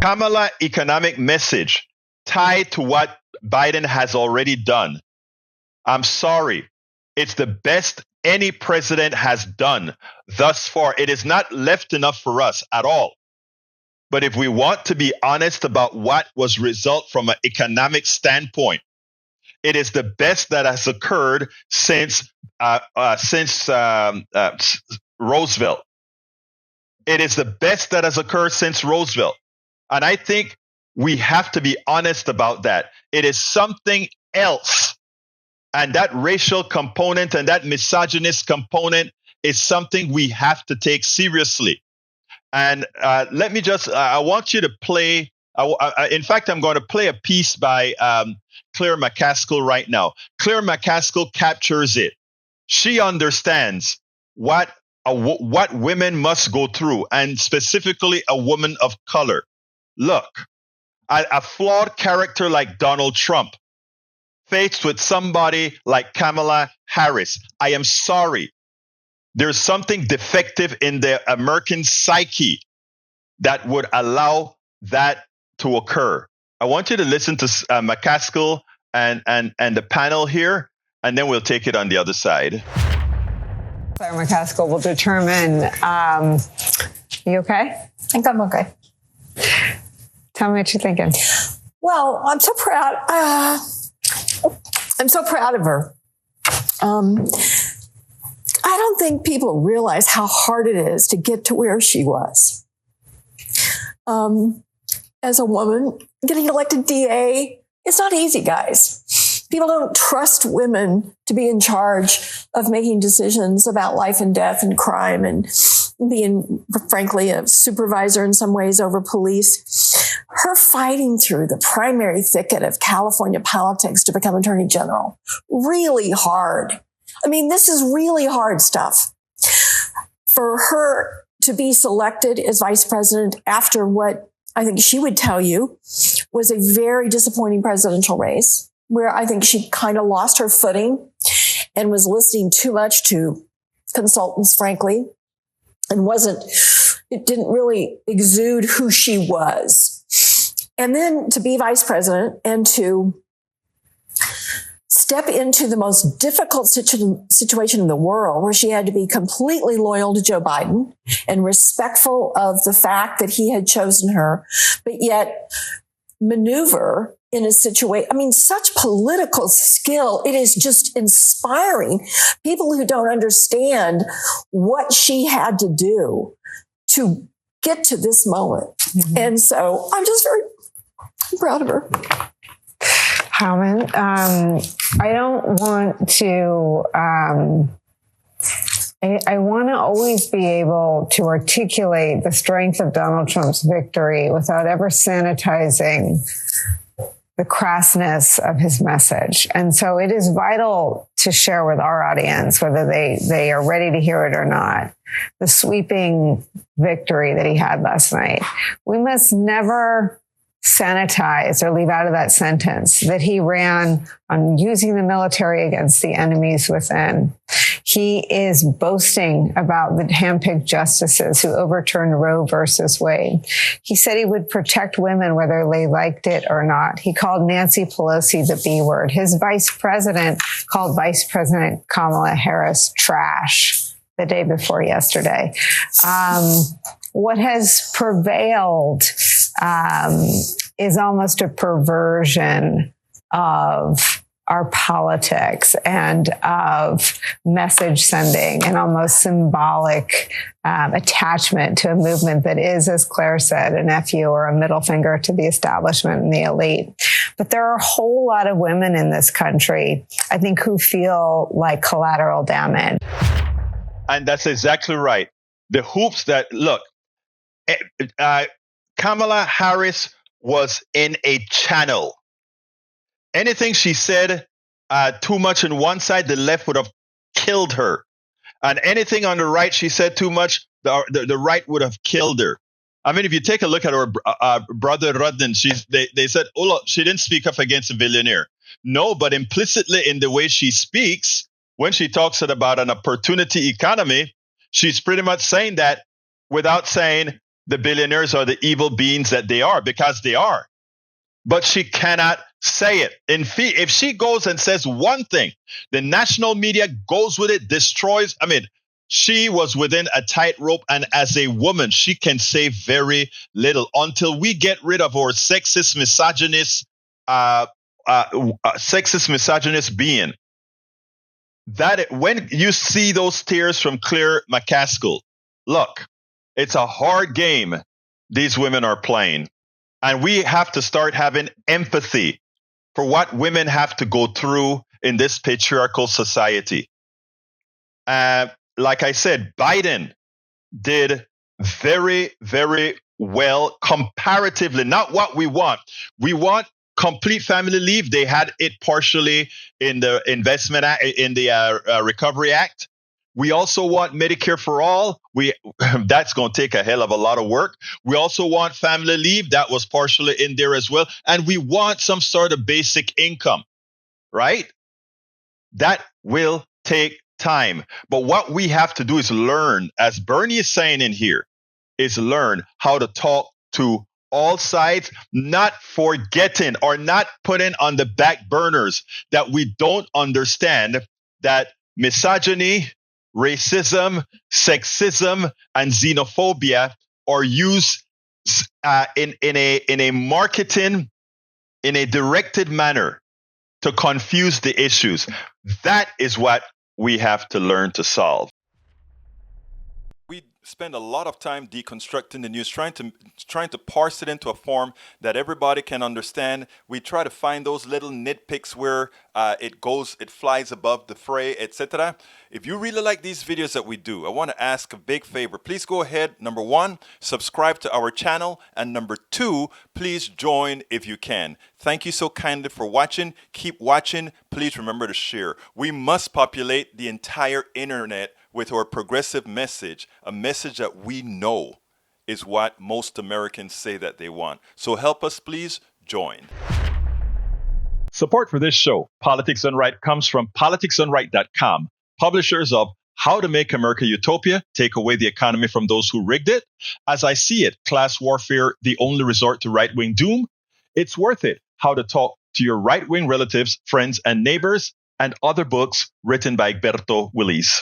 Kamala economic message tied to what Biden has already done. I'm sorry. It's the best any president has done thus far. It is not left enough for us at all. But if we want to be honest about what was result from an economic standpoint, it is the best that has occurred since Roosevelt. It is the best that has occurred since Roosevelt. And I think we have to be honest about that. It is something else. And that racial component and that misogynist component is something we have to take seriously. And let me just, I want you to play, in fact, I'm going to play a piece by Claire McCaskill right now. Claire McCaskill captures it. She understands what women must go through, and specifically a woman of color. Look, a flawed character like Donald Trump, faced with somebody like Kamala Harris, I am sorry. There's something defective in the American psyche that would allow that to occur. I want you to listen to McCaskill and the panel here, and then we'll take it on the other side. Claire McCaskill will determine. You okay? I think I'm okay. Tell me what you're thinking. Well, I'm so proud. I'm so proud of her. I don't think people realize how hard it is to get to where she was. As a woman, getting elected DA, it's not easy, guys. People don't trust women to be in charge of making decisions about life and death and crime and being, frankly, a supervisor in some ways over police. Her fighting through the primary thicket of California politics to become Attorney General, really hard. I mean, this is really hard stuff. For her to be selected as vice president after what I think she would tell you was a very disappointing presidential race, where I think she kind of lost her footing and was listening too much to consultants, frankly, and it didn't really exude who she was. And then to be vice president and to step into the most difficult situation in the world, where she had to be completely loyal to Joe Biden and respectful of the fact that he had chosen her, but yet maneuver in a situation. I mean, such political skill. It is just inspiring. People who don't understand what she had to do to get to this moment. Mm-hmm. And so I'm just very proud of her. Howman, I don't want to, I want to always be able to articulate the strength of Donald Trump's victory without ever sanitizing the crassness of his message. And so it is vital to share with our audience, whether they are ready to hear it or not, the sweeping victory that he had last night. We must never sanitize or leave out of that sentence that he ran on using the military against the enemies within. He is boasting about the handpicked justices who overturned Roe versus Wade. He said he would protect women whether they liked it or not. He called Nancy Pelosi the B word. His vice president called Vice President Kamala Harris trash the day before yesterday. What has prevailed is almost a perversion of our politics and of message sending and almost symbolic attachment to a movement that is, as Claire said, an FU or a middle finger to the establishment and the elite. But there are a whole lot of women in this country, I think, who feel like collateral damage. And that's exactly right. The hoops that, look, Kamala Harris was in a channel. Anything she said too much on one side, the left would have killed her. And anything on the right, she said too much, the right would have killed her. I mean, if you take a look at her brother Rudden, they said, oh, look, she didn't speak up against a billionaire. No, but implicitly in the way she speaks, when she talks about an opportunity economy, she's pretty much saying that without saying the billionaires are the evil beings that they are, because they are. But she cannot say it. If she goes and says one thing, the national media goes with it, destroys. I mean, she was within a tightrope, and as a woman, she can say very little until we get rid of our sexist, misogynist being. That when you see those tears from Claire McCaskill, look, it's a hard game these women are playing, and we have to start having empathy for what women have to go through in this patriarchal society. Like I said, Biden did very, very well comparatively. Not what we want. We want complete family leave. They had it partially in the Investment Act, in the Recovery Act. We also want Medicare for all. That's going to take a hell of a lot of work. We also want family leave. That was partially in there as well. And we want some sort of basic income, right? That will take time. But what we have to do is learn, as Bernie is saying in here, is learn how to talk to all sides, not forgetting or not putting on the back burners that we don't understand that misogyny, racism, sexism, and xenophobia are used in a marketing, in a directed manner to confuse the issues. That is what we have to learn to solve. We spend a lot of time deconstructing the news, trying to parse it into a form that everybody can understand. We try to find those little nitpicks where it flies above the fray, etc. If you really like these videos that we do, I want to ask a big favor. Please go ahead, number one, subscribe to our channel, and number two, please join if you can. Thank you so kindly for watching. Keep watching. Please remember to share. We must populate the entire internet with our progressive message, a message that we know is what most Americans say that they want. So help us, please join. Support for this show, Politics Done Right, comes from politicsdoneright.com, publishers of How to Make America Utopia, Take Away the Economy from Those Who Rigged It, As I See It, Class Warfare, The Only Resort to Right-Wing Doom, It's Worth It, How to Talk to Your Right-Wing Relatives, Friends, and Neighbors, and other books written by Egberto Willies.